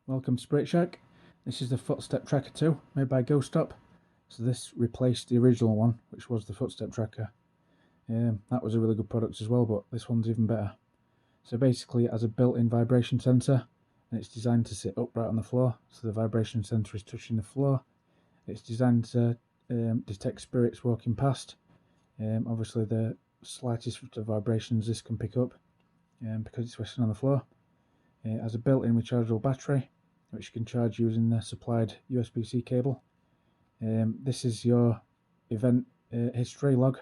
Welcome to Spirit Shack. This is the Footstep Tracker 2, made by GoStop. So this replaced the original one, which was the Footstep Tracker. That was a really good product as well, but this one's even better. So basically it has a built-in vibration sensor, and it's designed to sit upright on the floor, so the vibration sensor is touching the floor. It's designed to detect spirits walking past. Obviously the slightest of vibrations this can pick up, because it's resting on the floor. It has a built-in rechargeable battery, which you can charge using the supplied USB-C cable. This is your event history log.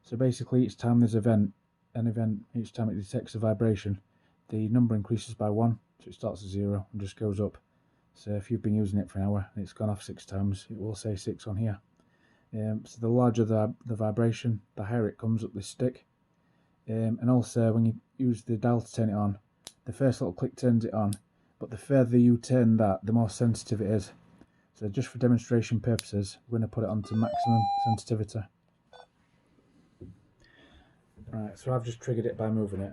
So basically each time there's an event, each time it detects a vibration, the number increases by 1, so it starts at 0 and just goes up. So if you've been using it for an hour and it's gone off 6 times, it will say 6 on here. So the larger the vibration, the higher it comes up this stick. And also when you use the dial to turn it on, the first little click turns it on, but the further you turn that, the more sensitive it is. So just for demonstration purposes, we're going to put it on to maximum sensitivity. Right, so I've just triggered it by moving it.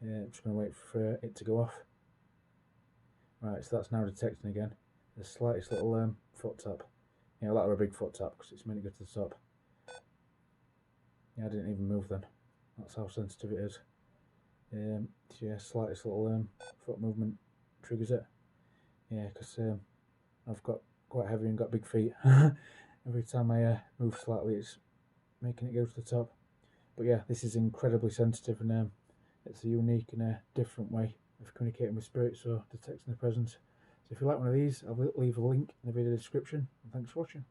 I'm just going to wait for it to go off. Right, so that's now detecting again. The slightest little foot tap. Yeah, that'll be a big foot tap because it's meant to go to the top. Yeah, I didn't even move then. That's how sensitive it is. So yeah, slightest little foot movement triggers it. Yeah, because I've got quite heavy and got big feet. Every time I move slightly, it's making it go to the top. But yeah, this is incredibly sensitive, and it's a unique and a different way of communicating with spirits or detecting the presence. So if you like one of these, I'll leave a link in the video description. And thanks for watching.